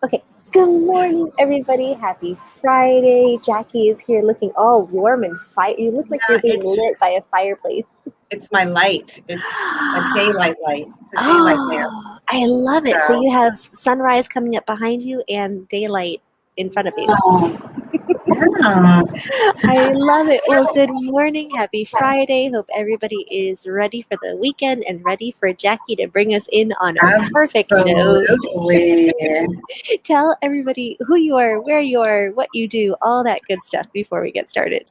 Okay, good morning, everybody. Happy Friday. Jackie is here looking all warm and fire. You look like you're Yeah, being lit by a fireplace. it's my light. It's a daylight light. It's a daylight lamp. Oh, I love it. So So, you have sunrise coming up behind you and daylight in front of you. yeah. I love it. Well, good morning. Happy Friday. Hope everybody is ready for the weekend and ready for Jackie to bring us in on a perfect note. Absolutely. Tell everybody who you are, where you are, what you do, all that good stuff before we get started.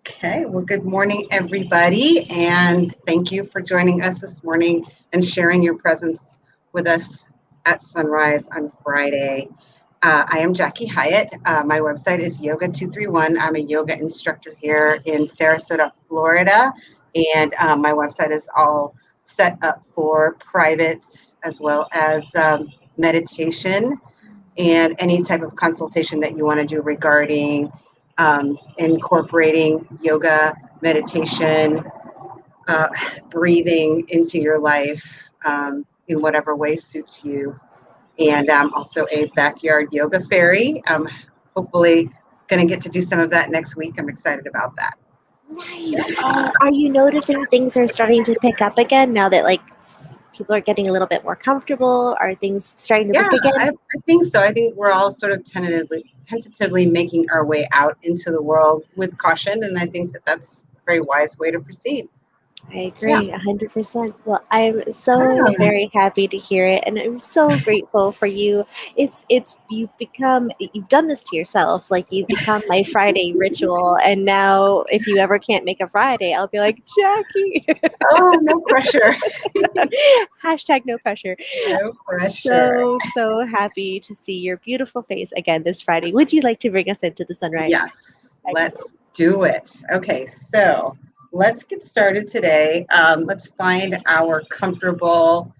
Okay. Well, good morning, everybody, and thank you for joining us this morning and sharing your presence with us at sunrise on Friday. I am Jackie Hyatt. My website is Yoga 231. I'm a yoga instructor here in Sarasota, Florida, and my website is all set up for privates as well as meditation and any type of consultation that you want to do regarding incorporating yoga, meditation, breathing into your life in whatever way suits you. And I'm also a backyard yoga fairy. Hopefully, going to get to do some of that next week. I'm excited about that. Nice. Are you noticing things are starting to pick up again now that people are getting a little bit more comfortable? Are things starting to Yeah, book again? I think so. I think we're all sort of tentatively making our way out into the world with caution, and I think that that's a very wise way to proceed. I Yeah. agree 100%. Well, I'm so Yeah. very happy to hear it and I'm so grateful for you. You've done this to yourself. Like you've become my Friday ritual and now if you ever can't make a Friday, I'll be like, "Jackie." Oh, no pressure. Hashtag no pressure. No pressure. So happy to see your beautiful face again this Friday. Would you like to bring us into the sunrise? Yes, Excellent. let's do it. Okay, so let's get started today. Let's find our comfortable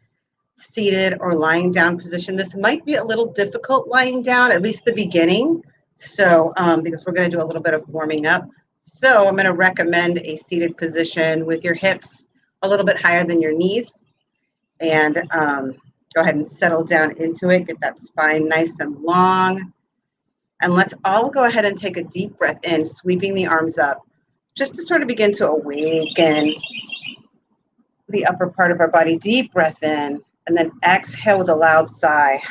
seated or lying down position. This might be a little difficult lying down, at least the beginning. So, because we're going to do a little bit of warming up. So, I'm going to recommend a seated position with your hips a little bit higher than your knees. And go ahead and settle down into it. Get that spine nice and long. And let's all go ahead and take a deep breath in, sweeping the arms up, just to sort of begin to awaken the upper part of our body. Deep breath in, and then exhale with a loud sigh.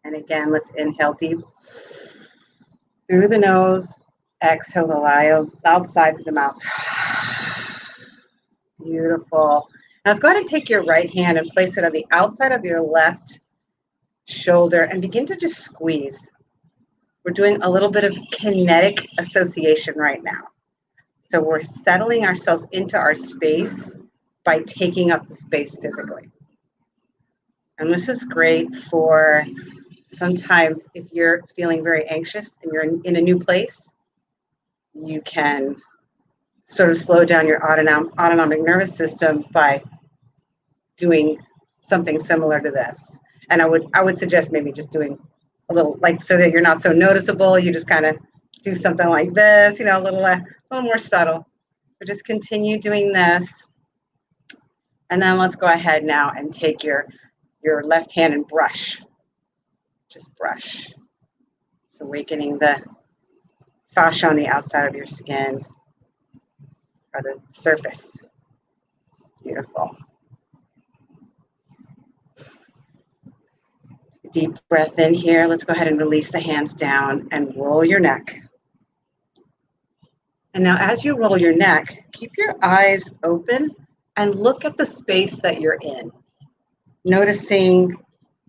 And again, let's inhale deep through the nose, exhale the loud sigh through the mouth. Beautiful. Now let's go ahead and take your right hand and place it on the outside of your left shoulder and begin to just squeeze. We're doing a little bit of kinetic association right now. So we're settling ourselves into our space by taking up the space physically. And this is great for sometimes if you're feeling very anxious and you're in a new place, you can sort of slow down your autonomic nervous system by doing something similar to this. And I would suggest maybe just doing a little, like, so that you're not so noticeable. You just kind of do something like this, a little more subtle. But just continue doing this. And then let's go ahead now and take your left hand and brush. Just brush. It's awakening the fascia on the outside of your skin or the surface. Beautiful. Deep breath in here. Let's go ahead and release the hands down and roll your neck. And now as you roll your neck, keep your eyes open and look at the space that you're in. Noticing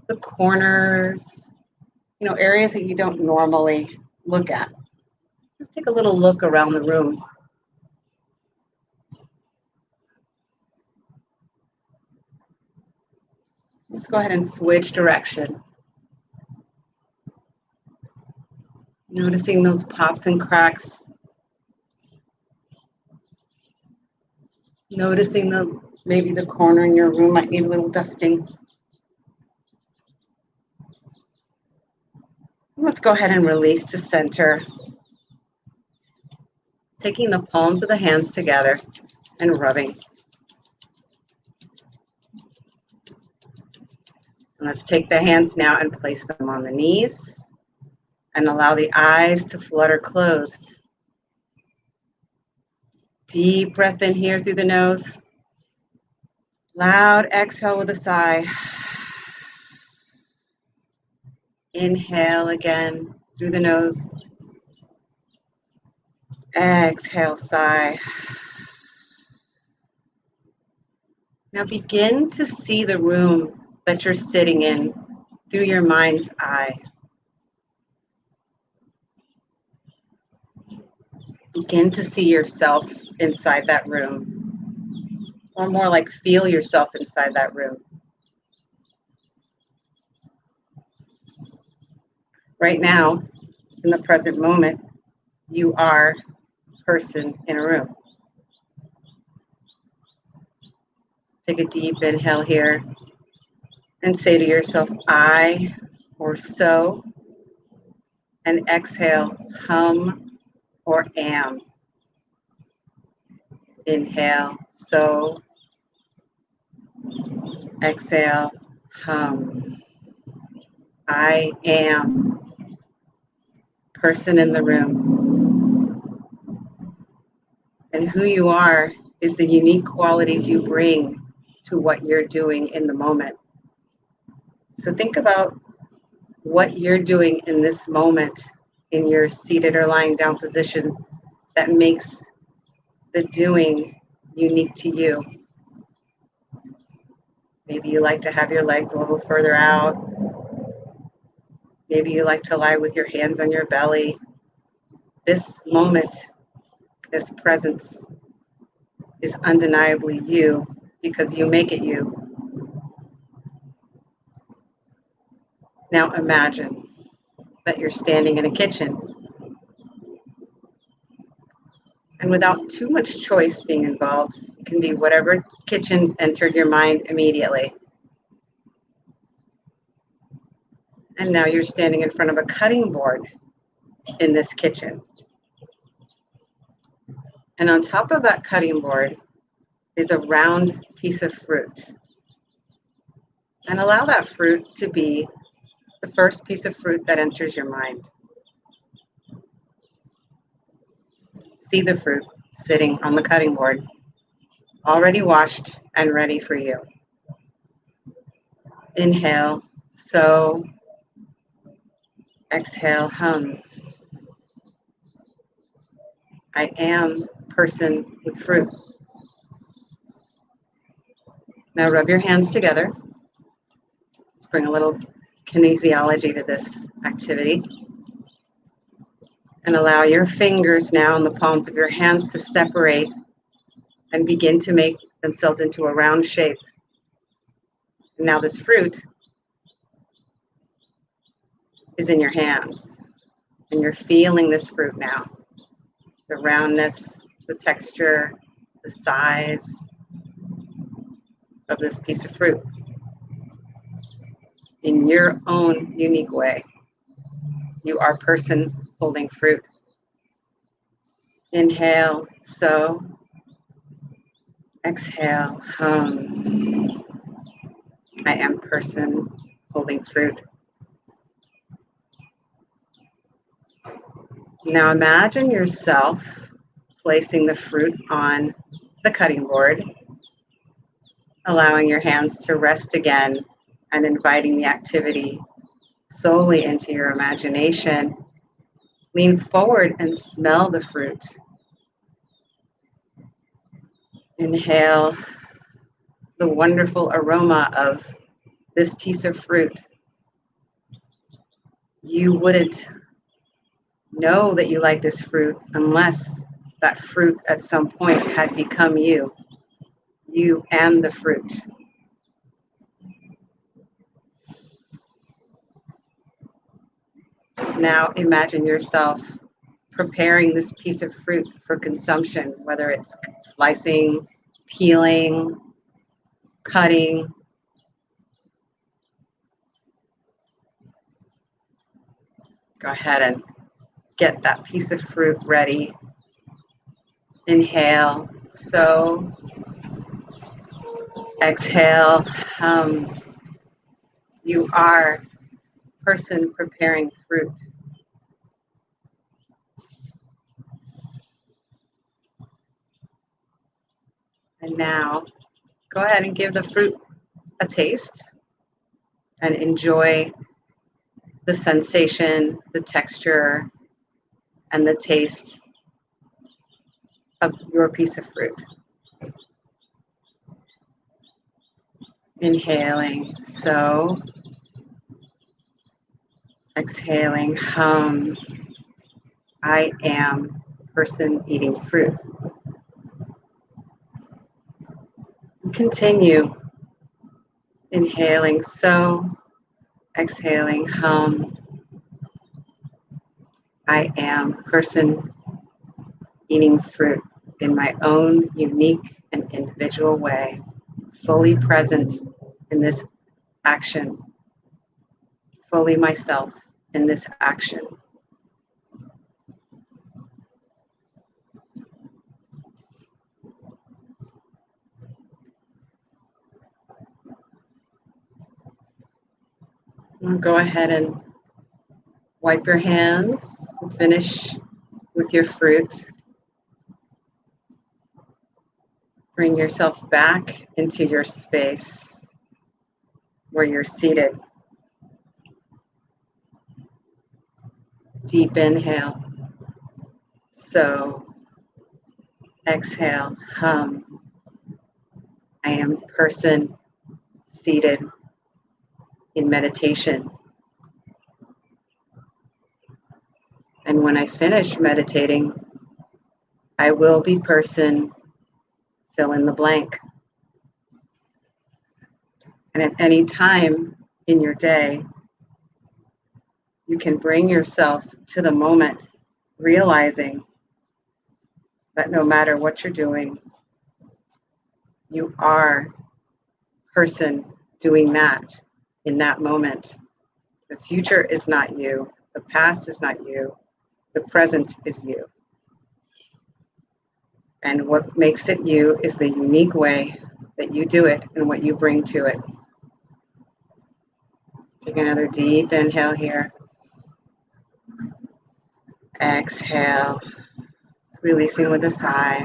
the corners, areas that you don't normally look at. Just take a little look around the room. Let's go ahead and switch direction. Noticing those pops and cracks. Noticing maybe the corner in your room might need a little dusting. Let's go ahead and release to center. Taking the palms of the hands together and rubbing. And let's take the hands now and place them on the knees and allow the eyes to flutter closed. Deep breath in here through the nose. Loud exhale with a sigh. Inhale again through the nose. Exhale, sigh. Now begin to see the room that you're sitting in through your mind's eye. Begin to see yourself inside that room, or more like feel yourself inside that room. Right now, in the present moment, you are a person in a room. Take a deep inhale here and say to yourself, I, or so, and exhale, hum or am. Inhale, so, exhale, hum. I am, person in the room. And who you are is the unique qualities you bring to what you're doing in the moment. So think about what you're doing in this moment in your seated or lying down position that makes the doing unique to you. Maybe you like to have your legs a little further out. Maybe you like to lie with your hands on your belly. This moment, this presence is undeniably you because you make it you. Now imagine that you're standing in a kitchen, and without too much choice being involved, it can be whatever kitchen entered your mind immediately. And now you're standing in front of a cutting board in this kitchen. And on top of that cutting board is a round piece of fruit. And allow that fruit to be the first piece of fruit that enters your mind. See the fruit sitting on the cutting board, already washed and ready for you. Inhale, so, exhale, hum. I am person with fruit. Now rub your hands together. Let's bring a little kinesiology to this activity. And allow your fingers now in the palms of your hands to separate and begin to make themselves into a round shape. And now this fruit is in your hands. And you're feeling this fruit now. The roundness, the texture, the size of this piece of fruit in your own unique way. You are person holding fruit. Inhale, so. Exhale, hum. I am person holding fruit. Now imagine yourself placing the fruit on the cutting board, allowing your hands to rest again and inviting the activity solely into your imagination. Lean forward and smell the fruit. Inhale the wonderful aroma of this piece of fruit. You wouldn't know that you like this fruit unless that fruit at some point had become you. You and the fruit. Now imagine yourself preparing this piece of fruit for consumption, whether it's slicing, peeling, cutting. Go ahead and get that piece of fruit ready. Inhale, so. Exhale, hum. You are person preparing fruit. And now go ahead and give the fruit a taste and enjoy the sensation, the texture, and the taste of your piece of fruit. Inhaling, so. Exhaling, hum. I am person eating fruit. Continue. Inhaling, so. Exhaling, hum. I am person eating fruit in my own unique and individual way, fully present in this action, fully myself in this action. Go ahead and wipe your hands and finish with your fruit. Bring yourself back into your space where you're seated. Deep inhale. So, exhale, hum. I am person seated in meditation. And when I finish meditating, I will be person, fill in the blank. And at any time in your day, you can bring yourself to the moment, realizing that no matter what you're doing, you are person doing that in that moment. The future is not you. The past is not you. The present is you. And what makes it you is the unique way that you do it and what you bring to it. Take another deep inhale here. Exhale, releasing with a sigh.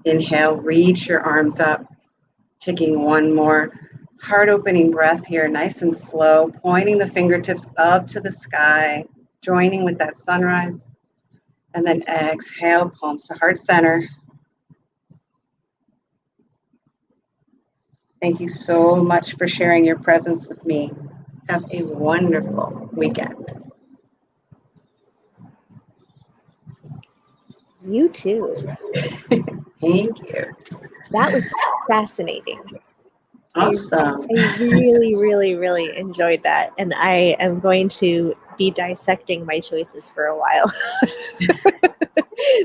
Inhale, reach your arms up, taking one more heart-opening breath here, nice and slow, pointing the fingertips up to the sky, joining with that sunrise. And then exhale, palms to heart center. Thank you so much for sharing your presence with me. Have a wonderful weekend. You too. Thank you. That was fascinating. Awesome. I really, really, really enjoyed that. And I am going to be dissecting my choices for a while.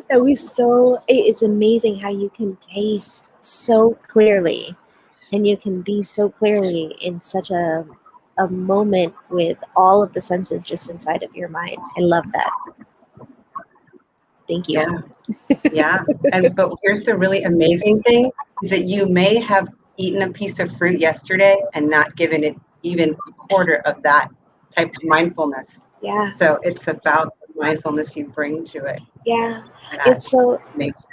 That was so, it's amazing how you can taste so clearly and you can be so clearly in such a moment with all of the senses just inside of your mind. I love that. Thank you. Yeah. But here's the really amazing thing is that you may have eaten a piece of fruit yesterday and not given it even a quarter of that type of mindfulness. Yeah. So it's about the mindfulness you bring to it. Yeah. It's so makes it.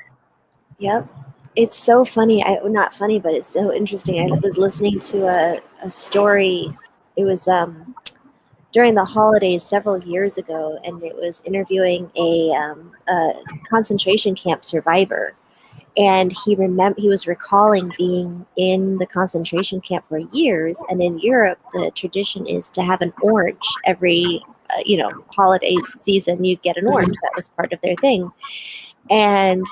Yep. It's so funny. Not funny, but it's so interesting. I was listening to a story. It was during the holidays several years ago, and it was interviewing a concentration camp survivor. And he was recalling being in the concentration camp for years. And in Europe, the tradition is to have an orange every holiday season. You get an orange. That was part of their thing. And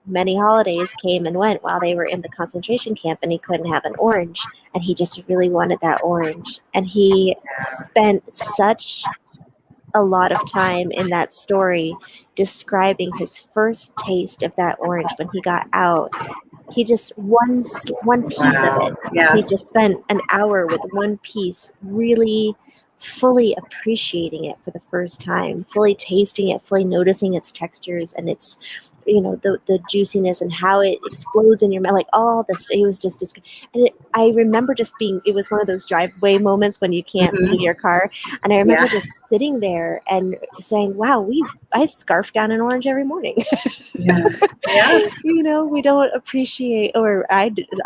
many holidays came and went while they were in the concentration camp, and he couldn't have an orange, and he just really wanted that orange. And he spent such a lot of time in that story describing his first taste of that orange when he got out. He just one piece of it. Yeah. He just spent an hour with one piece, really fully appreciating it for the first time, fully tasting it, fully noticing its textures and its, the juiciness and how it explodes in your mouth, like all this. It was just and I remember just being, it was one of those driveway moments when you can't leave your car. And I remember Yeah. just sitting there and saying, wow, I scarf down an orange every morning. Yeah. Yeah. We don't appreciate, or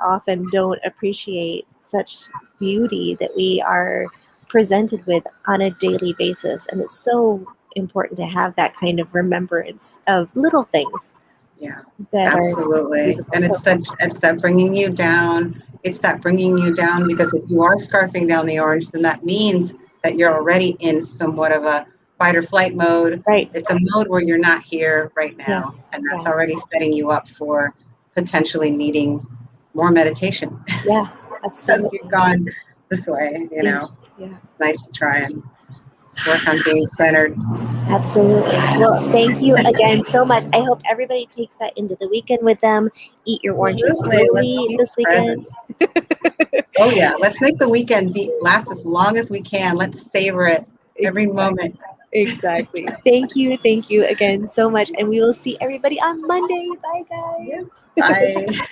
often don't appreciate such beauty that we are presented with on a daily basis. And it's so important to have that kind of remembrance of little things Yeah. that are Absolutely. beautiful. And So, it's that bringing you down. It's that bringing you down because if you are scarfing down the orange, then that means that you're already in somewhat of a fight or flight mode. right. It's a mode where you're not here right Yeah. now. And that's Yeah. already setting you up for potentially needing more meditation. Yeah, As absolutely. you've gone this way, Yeah. it's nice to try and work on being centered. Absolutely. Well, thank you again so much. I hope everybody takes that into the weekend with them. Eat your oranges Absolutely. Let's slowly be this weekend. present. Oh yeah, let's make the weekend last as long as we can. Let's savor it every moment. Exactly. Thank you again so much. And we will see everybody on Monday. Bye, guys. Yes. Bye.